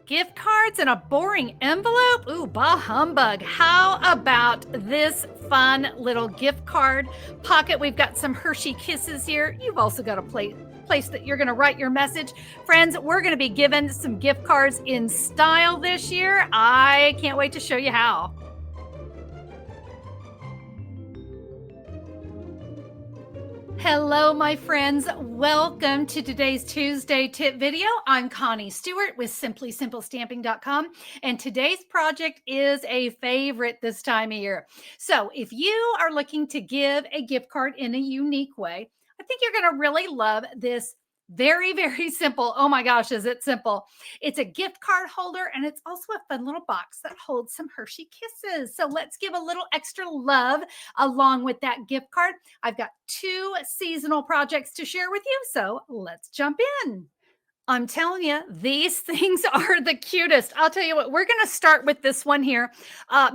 Gift cards in a boring envelope? Ooh, bah humbug. How about this fun little gift card pocket? We've got some Hershey Kisses here. You've also got a place that you're going to write your message. Friends, we're going to be given some gift cards in style this year. I can't wait to show you how. Hello, my friends. Welcome to today's Tuesday tip video. I'm Connie Stewart with SimplySimpleStamping.com, and today's project is a favorite this time of year. So if you are looking to give a gift card in a unique way, I think you're going to really love this very, very simple. Oh my gosh, is it simple? It's a gift card holder, and it's also a fun little box that holds some Hershey Kisses. So let's give a little extra love along with that gift card. I've got 2 seasonal projects to share with you, so let's jump in. I'm telling you, these things are the cutest. I'll tell you what, we're going to start with this one here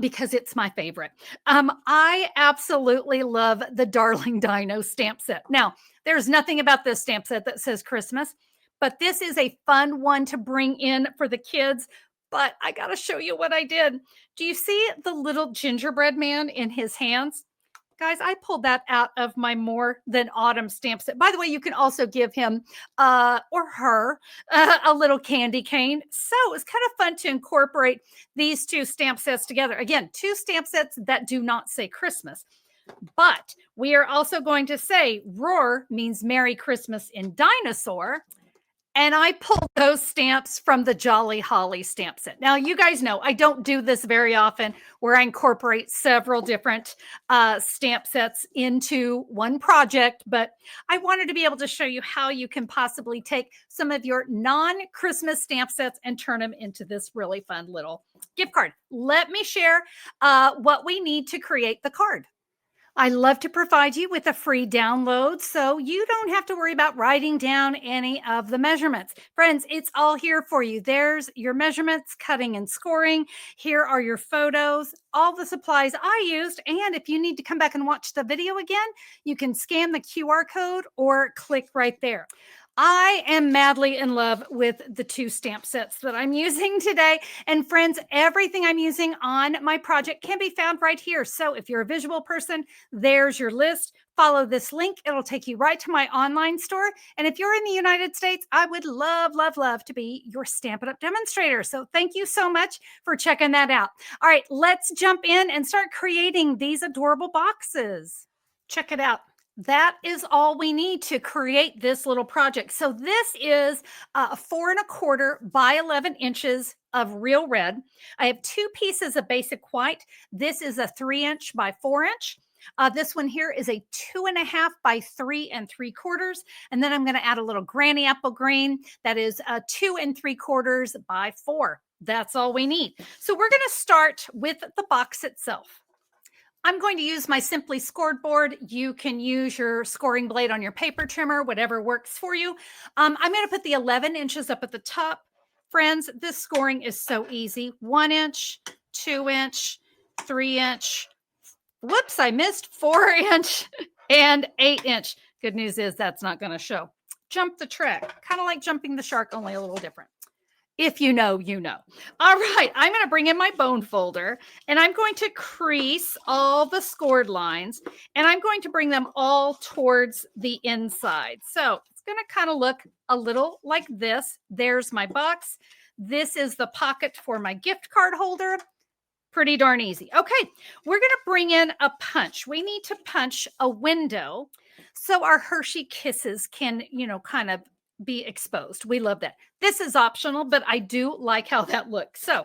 because it's my favorite. I absolutely love the Darling Dino stamp set. Now, there's nothing about this stamp set that says Christmas, but this is a fun one to bring in for the kids. But I got to show you what I did. Do you see the little gingerbread man in his hands? Guys, I pulled that out of my More Than Autumn stamp set. By the way, you can also give him or her a little candy cane. So it's kind of fun to incorporate these 2 stamp sets together. Again, 2 stamp sets that do not say Christmas. But we are also going to say roar means Merry Christmas in dinosaur. And I pulled those stamps from the Jolly Holly stamp set. Now, you guys know I don't do this very often where I incorporate several different stamp sets into one project, but I wanted to be able to show you how you can possibly take some of your non-Christmas stamp sets and turn them into this really fun little gift card. Let me share what we need to create the card. I love to provide you with a free download so you don't have to worry about writing down any of the measurements. Friends, it's all here for you. There's your measurements, cutting and scoring. Here are your photos, all the supplies I used. And if you need to come back and watch the video again, you can scan the QR code or click right there. I am madly in love with the 2 stamp sets that I'm using today. And friends, everything I'm using on my project can be found right here. So if you're a visual person, there's your list. Follow this link. It'll take you right to my online store. And if you're in the United States, I would love, love, love to be your Stampin' Up! Demonstrator. So thank you so much for checking that out. All right, let's jump in and start creating these adorable boxes. Check it out. That is all we need to create this little project. So this is 4 1/4 by 11 inches of real red. I have 2 pieces of basic white. This is a 3 inch by 4 inch. This one here is a 2 1/2 by 3 3/4. And then I'm going to add a little granny apple green. That is 2 3/4 by 4. That's all we need. So we're going to start with the box itself. I'm going to use my Simply Scored board. You can use your scoring blade on your paper trimmer, whatever works for you. I'm going to put the 11 inches up at the top. Friends, this scoring is so easy. 1 inch, 2 inch, 3 inch. Whoops, I missed 4 inch and 8 inch. Good news is that's not going to show. Jump the track, kind of like jumping the shark, only a little different. If you know, you know. All right, I'm going to bring in my bone folder, and I'm going to crease all the scored lines, and I'm going to bring them all towards the inside. So it's going to kind of look a little like this. There's my box. This is the pocket for my gift card holder. Pretty darn easy. Okay, we're going to bring in a punch. We need to punch a window so our Hershey Kisses can, kind of be exposed. We love that. This is optional, but I do like how that looks. So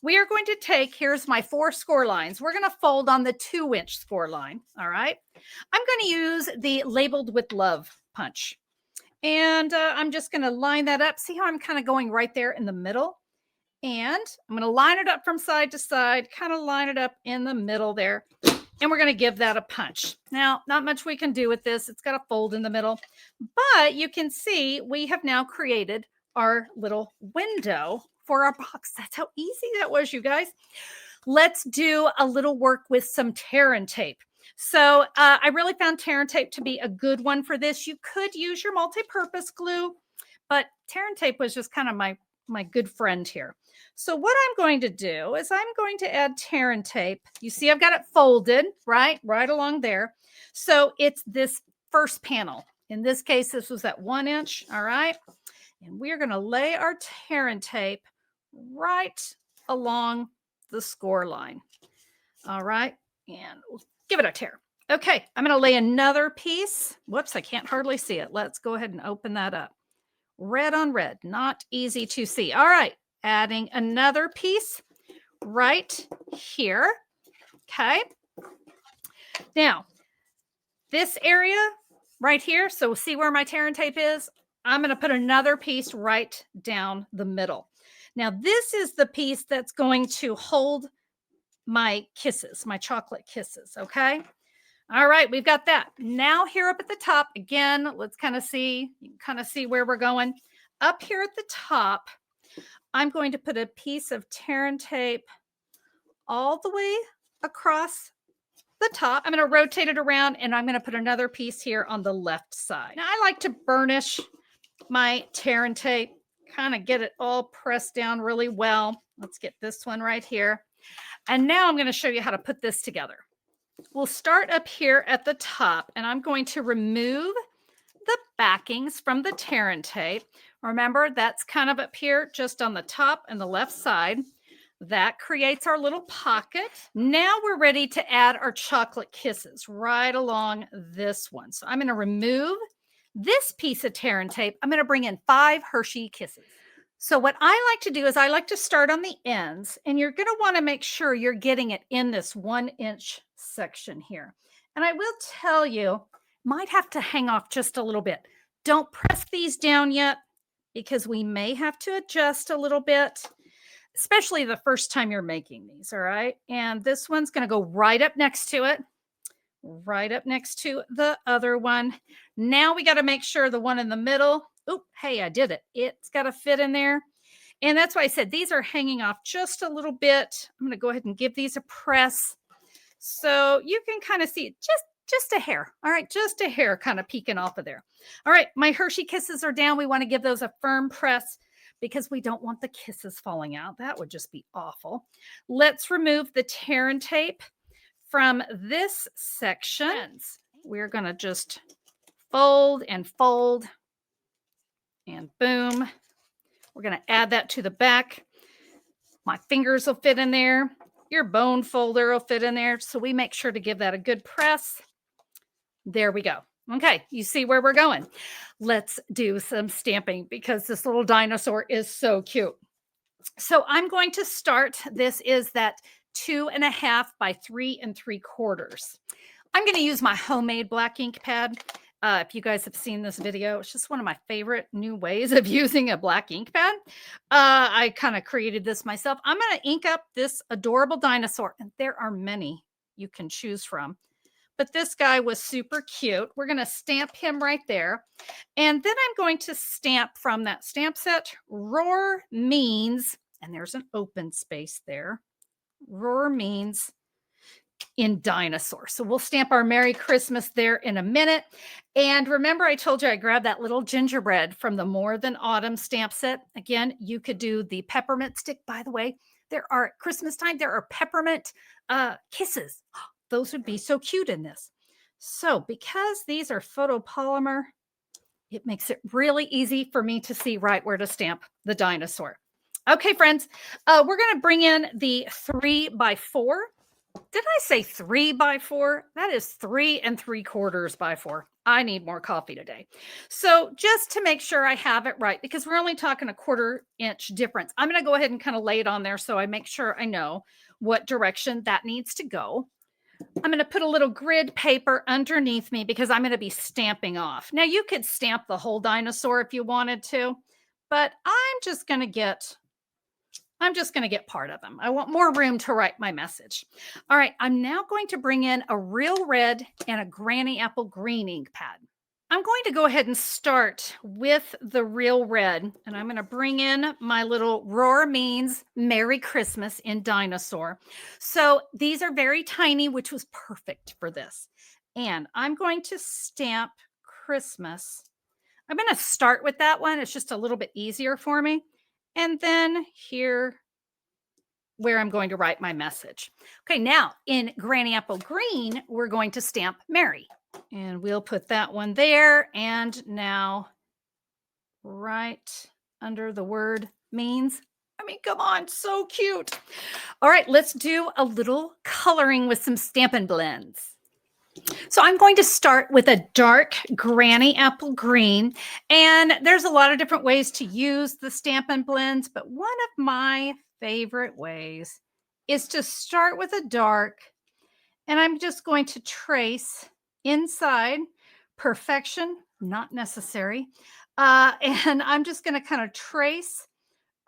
we are going to take, here's my 4 score lines. We're going to fold on the 2 inch score line. All right. I'm going to use the Labeled with Love punch. And I'm just going to line that up. See how I'm kind of going right there in the middle? And I'm going to line it up from side to side, kind of line it up in the middle there. And we're going to give that a punch. Now, not much we can do with this. It's got a fold in the middle. But you can see we have now created our little window for our box. That's how easy that was, you guys. Let's do a little work with some tear and tape. So I really found tear and tape to be a good one for this. You could use your multi-purpose glue, but tear and tape was just kind of my my good friend here. So what I'm going to do is I'm going to add tear and tape. You see I've got it folded, right along there. So it's this first panel. In this case, this was at 1 inch, all right? And we're going to lay our tear and tape right along the score line. All right, and we'll give it a tear. Okay, I'm going to lay another piece. Whoops, I can't hardly see it. Let's go ahead and open that up. Red on red, not easy to see. All right, adding another piece right here. Okay. Now, this area right here, so see where my tear and tape is? I'm going to put another piece right down the middle. Now, this is the piece that's going to hold my kisses, my chocolate kisses, okay? All right, we've got that. Now here up at the top, again, let's kind of see, you can kind of see where we're going. Up here at the top, I'm going to put a piece of tear and tape all the way across the top. I'm going to rotate it around and I'm going to put another piece here on the left side. Now I like to burnish my tear and tape, kind of get it all pressed down really well. Let's get this one right here. And now I'm going to show you how to put this together. We'll start up here at the top and I'm going to remove the backings from the tear and tape. Remember, that's kind of up here just on the top and the left side. That creates our little pocket. Now we're ready to add our chocolate kisses right along this one. So I'm going to remove this piece of tear and tape. I'm going to bring in 5 Hershey Kisses. So what I like to do is I like to start on the ends, and you're going to want to make sure you're getting it in this 1 inch section here. And I will tell you, might have to hang off just a little bit. Don't press these down yet because we may have to adjust a little bit, especially the first time you're making these, all right? And this one's going to go right up next to it, right up next to the other one. Now we got to make sure the one in the middle, oh, hey, I did it. It's got to fit in there. And that's why I said these are hanging off just a little bit. I'm going to go ahead and give these a press so you can kind of see just a hair. All right, just a hair kind of peeking off of there. All right, my Hershey Kisses are down. We want to give those a firm press because we don't want the kisses falling out. That would just be awful. Let's remove the tear and tape from this section. We're going to just fold and boom. We're going to add that to the back. My fingers will fit in there. Your bone folder will fit in there. So we make sure to give that a good press. There we go. Okay, you see where we're going. Let's do some stamping because this little dinosaur is so cute. So I'm going to start. This is that 2.5 by 3 3/4. I'm going to use my homemade black ink pad. If you guys have seen this video, it's just one of my favorite new ways of using a black ink pad. I kind of created this myself. I'm going to ink up this adorable dinosaur, and there are many you can choose from. But this guy was super cute. We're going to stamp him right there. And then I'm going to stamp from that stamp set. Roar means, and there's an open space there. Roar means in dinosaur. So we'll stamp our Merry Christmas there in a minute. And remember, I told you I grabbed that little gingerbread from the More Than Autumn stamp set. Again, you could do the peppermint stick. By the way, there are Christmas time, there are peppermint kisses. Those would be so cute in this. So because these are photopolymer, it makes it really easy for me to see right where to stamp the dinosaur. Okay, friends, we're going to bring in the 3 by 4. Did I say 3 by 4? That is 3 3/4 by 4. I need more coffee today. So just to make sure I have it right, because we're only talking a 1/4 inch difference, I'm going to go ahead and kind of lay it on there so I make sure I know what direction that needs to go. I'm going to put a little grid paper underneath me because I'm going to be stamping off. Now you could stamp the whole dinosaur if you wanted to, but I'm just going to get part of them. I want more room to write my message. All right, I'm now going to bring in a real red and a granny apple green ink pad. I'm going to go ahead and start with the real red, and I'm going to bring in my little Roar Means Merry Christmas in dinosaur. So these are very tiny, which was perfect for this. And I'm going to stamp Christmas. I'm going to start with that one. It's just a little bit easier for me. and then here where I'm going to write my message. Okay, now in Granny Apple Green, we're going to stamp Mary. And we'll put that one there. And now right under the word means. I mean, come on, so cute. All right, let's do a little coloring with some Stampin' Blends. So I'm going to start with a dark Granny Apple Green, and there's a lot of different ways to use the Stampin' Blends, but one of my favorite ways is to start with a dark, and I'm just going to trace inside. Perfection, not necessary. And I'm just going to kind of trace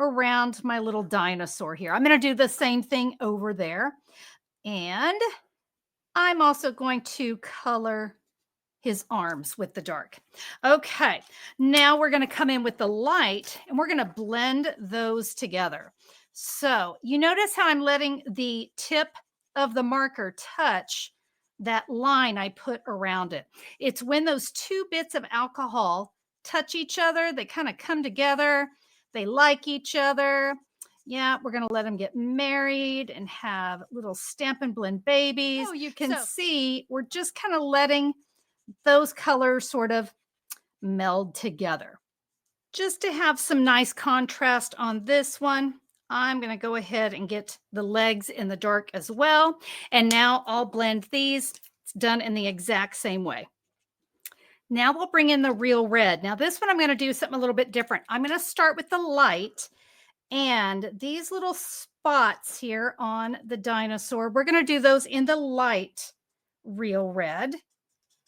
around my little dinosaur here. I'm going to do the same thing over there. And I'm also going to color his arms with the dark. Okay, now we're going to come in with the light and we're going to blend those together. So you notice how I'm letting the tip of the marker touch that line I put around it. It's when those two bits of alcohol touch each other, they kind of come together, they like each other. Yeah, we're going to let them get married and have little Stampin' Blend babies. So you can see we're just kind of letting those colors sort of meld together. Just to have some nice contrast on this one, I'm going to go ahead and get the legs in the dark as well. And now I'll blend these. It's done in the exact same way. Now we'll bring in the real red. Now this one I'm going to do something a little bit different. I'm going to start with the light, and these little spots here on the dinosaur, we're going to do those in the light real red.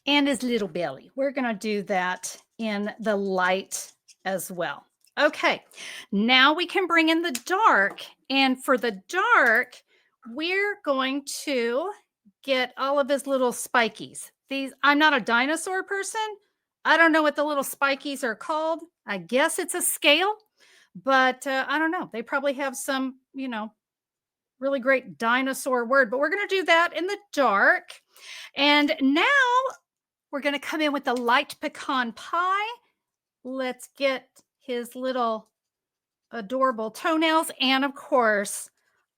And his little belly, we're going to do that in the light as well. Okay, now we can bring in the dark. And for the dark, we're going to get all of his little spikies. These, I'm not a dinosaur person. I don't know what the little spikies are called. I guess it's a scale, but I don't know. They probably have some, really great dinosaur word, but we're going to do that in the dark. And now we're going to come in with the light pecan pie. Let's get his little adorable toenails and, of course,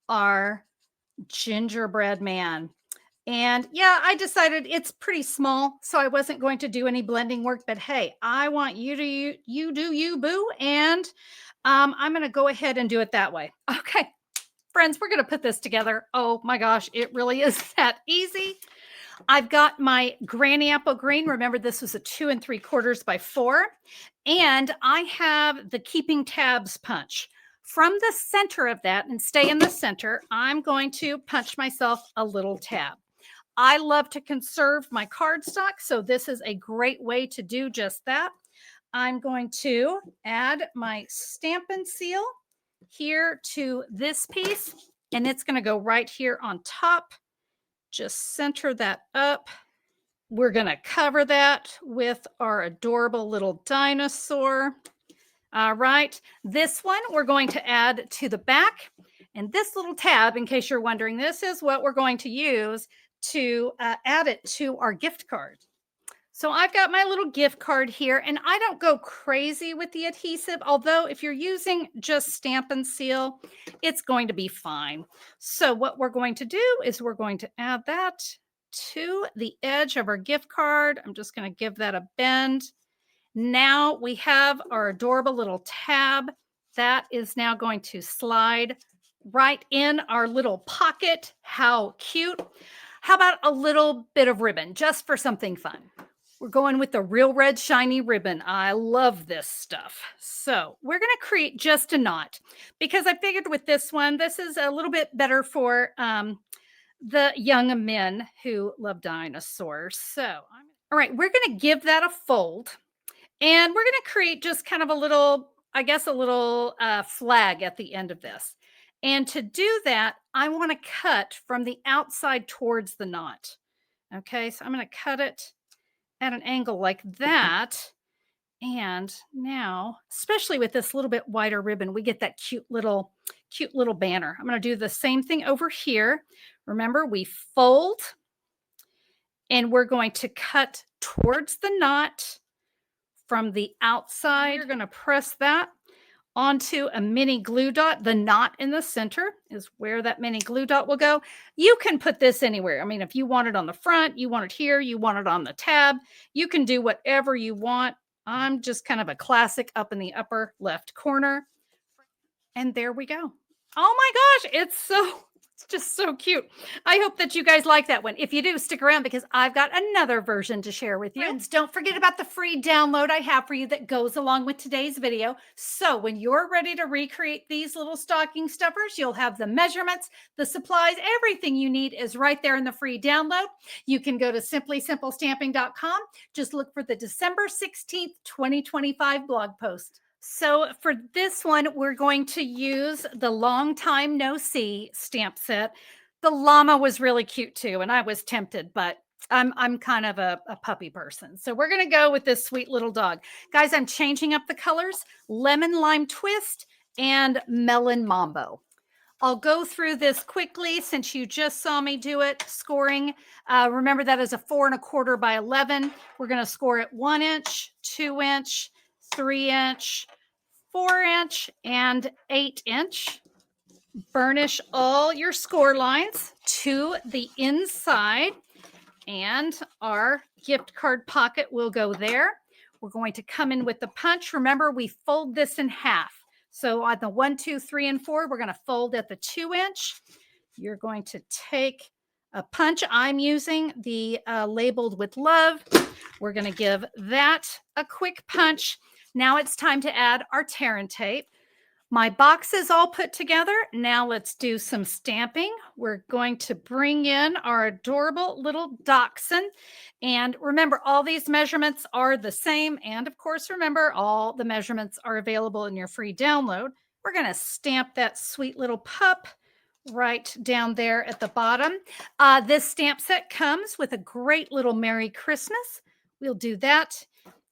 our gingerbread man. And yeah, I decided it's pretty small, so I wasn't going to do any blending work. But hey, I want you to you do you, boo. And I'm going to go ahead and do it that way. Okay, friends, we're going to put this together. Oh my gosh, it really is that easy. I've got my Granny Apple Green. Remember, this was a 2 3/4 by 4. And I have the Keeping Tabs punch. From the center of that, and stay in the center, I'm going to punch myself a little tab. I love to conserve my cardstock, so this is a great way to do just that. I'm going to add my Stampin' Seal here to this piece, and it's going to go right here on top. Just center that up. We're going to cover that with our adorable little dinosaur. All right. This one we're going to add to the back. And this little tab, in case you're wondering, this is what we're going to use to add it to our gift card. So I've got my little gift card here, and I don't go crazy with the adhesive, although if you're using just Stampin' Seal, it's going to be fine. So what we're going to do is we're going to add that to the edge of our gift card. I'm just going to give that a bend. Now we have our adorable little tab that is now going to slide right in our little pocket. How cute. How about a little bit of ribbon just for something fun? We're going with the real red shiny ribbon. I love this stuff. So we're going to create just a knot because I figured with this one, this is a little bit better for the young men who love dinosaurs. So, all right, we're going to give that a fold, and we're going to create just kind of a little, I guess, a little flag at the end of this. And to do that, I want to cut from the outside towards the knot. Okay, so I'm going to cut it at an angle like that. And now, especially with this little bit wider ribbon, we get that cute little banner. I'm going to do the same thing over here. Remember, we fold and we're going to cut towards the knot from the outside. You're going to press that onto a mini glue dot. The knot in the center is where that mini glue dot will go. You can put this anywhere. I mean, if you want it on the front, you want it here, you want it on the tab, you can do whatever you want. I'm just kind of a classic up in the upper left corner. And there we go. Oh my gosh, it's just so cute. I hope that you guys like that one. If you do, stick around because I've got another version to share with you. Friends, don't forget about the free download I have for you that goes along with today's video. So when you're ready to recreate these little stocking stuffers, you'll have the measurements, the supplies, everything you need is right there in the free download. You can go to simplysimplestamping.com. Just look for the December 16th, 2025 blog post. So for this one, we're going to use the Long Time No See stamp set. The llama was really cute too, and I was tempted, but I'm kind of a puppy person. So we're going to go with this sweet little dog. Guys, I'm changing up the colors, Lemon Lime Twist and Melon Mambo. I'll go through this quickly since you just saw me do it. Scoring, remember that is a 4 1/4 by 11. We're going to score it 1 inch, 2 inch, 3 inch, 4 inch, and 8 inch. Burnish all your score lines to the inside, and our gift card pocket will go there. We're going to come in with the punch. Remember, we fold this in half. So on the 1, 2, 3, and 4, we're going to fold at the 2 inch. You're going to take a punch. I'm using the labeled with love. We're going to give that a quick punch. Now it's time to add our tear and tape. My box is all put together. Now let's do some stamping. We're going to bring in our adorable little dachshund. And remember, all these measurements are the same. And of course, remember, all the measurements are available in your free download. We're going to stamp that sweet little pup right down there at the bottom. This stamp set comes with a great little Merry Christmas. We'll do that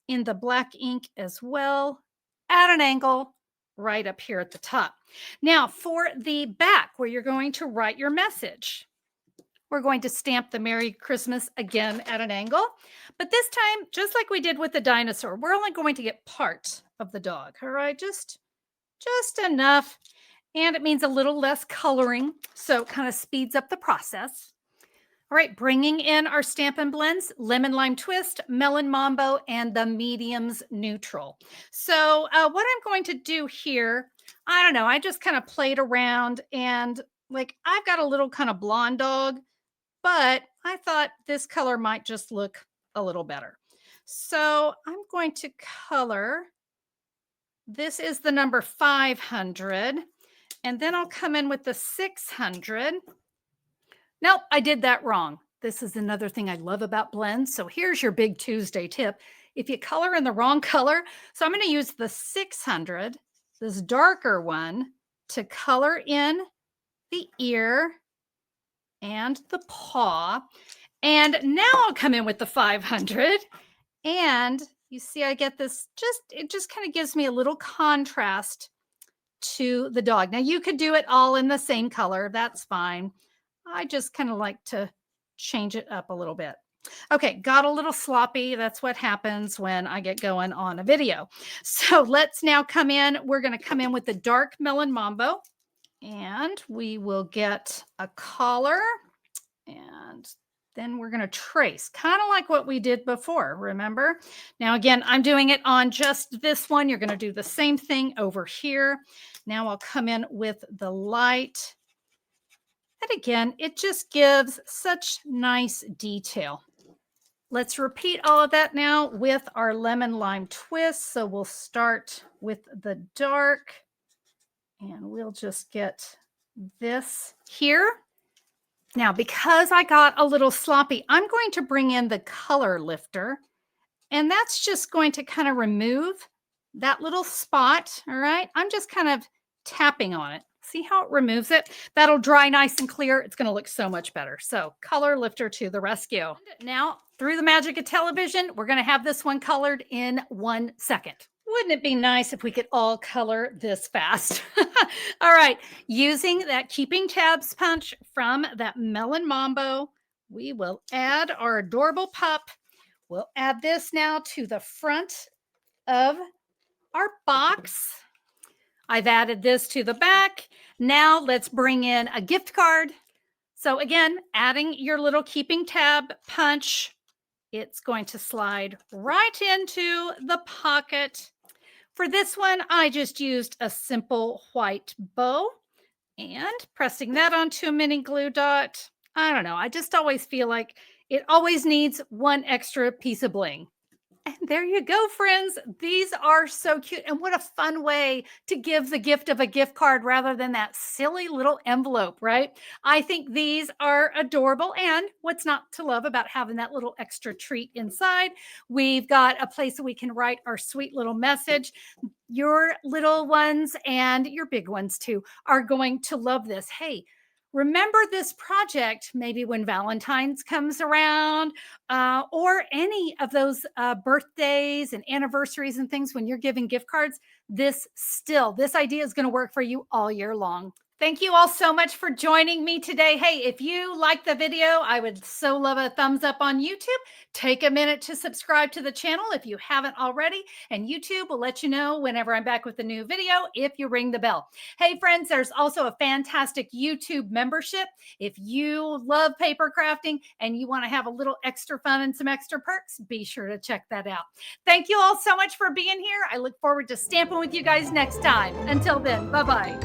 in the black ink as well at an angle right up here at the top. Now for the back where you're going to write your message, we're going to stamp the Merry Christmas again at an angle, but this time, just like we did with the dinosaur, we're only going to get part of the dog. All right, just enough. And it means a little less coloring, so it kind of speeds up the process. All right, bringing in our Stampin' Blends, Lemon Lime Twist, Melon Mambo, and the Mediums Neutral. So what I'm going to do here, I don't know, I just kind of played around and like I've got a little kind of blonde dog, but I thought this color might just look a little better. So I'm going to color, this is the number 500, and then I'll come in with the 600. Nope, I did that wrong. This is another thing I love about blends. So here's your big Tuesday tip. If you color in the wrong color, so I'm going to use the 600, this darker one, to color in the ear and the paw. And now I'll come in with the 500. And you see, I get this it just kind of gives me a little contrast to the dog. Now you could do it all in the same color. That's fine. I just kind of like to change it up a little bit. Okay, got a little sloppy. That's what happens when I get going on a video. So let's now come in. We're going to come in with the dark Melon Mambo, and we will get a collar, and then we're going to trace, kind of like what we did before, remember? Now, again, I'm doing it on just this one. You're going to do the same thing over here. Now I'll come in with the light. And again, it just gives such nice detail. Let's repeat all of that now with our Lemon Lime Twist. So we'll start with the dark, and we'll just get this here. Now, because I got a little sloppy, I'm going to bring in the color lifter, and that's just going to kind of remove that little spot. All right, I'm just kind of tapping on it. See how it removes it? That'll dry nice and clear. It's going to look so much better. So color lifter to the rescue. Now, through the magic of television, we're going to have this one colored in 1 second. Wouldn't it be nice if we could all color this fast? All right, using that Keeping Tabs punch from that Melon Mambo, we will add our adorable pup. We'll add this now to the front of our box. I've added this to the back. Now let's bring in a gift card. So again, adding your little keeping tab punch, it's going to slide right into the pocket. For this one, I just used a simple white bow and pressing that onto a mini glue dot. I don't know. I just always feel like it always needs one extra piece of bling. And there you go, friends. These are so cute. And what a fun way to give the gift of a gift card rather than that silly little envelope, right? I think these are adorable. And what's not to love about having that little extra treat inside? We've got a place that we can write our sweet little message. Your little ones and your big ones too are going to love this. Hey, remember this project maybe when Valentine's comes around, or any of those birthdays and anniversaries and things when you're giving gift cards. This idea is going to work for you all year long. Thank you all so much for joining me today. Hey, if you like the video, I would so love a thumbs up on YouTube. Take a minute to subscribe to the channel if you haven't already, and YouTube will let you know whenever I'm back with a new video if you ring the bell. Hey, friends, there's also a fantastic YouTube membership. If you love paper crafting and you want to have a little extra fun and some extra perks, be sure to check that out. Thank you all so much for being here. I look forward to stamping with you guys next time. Until then, bye-bye.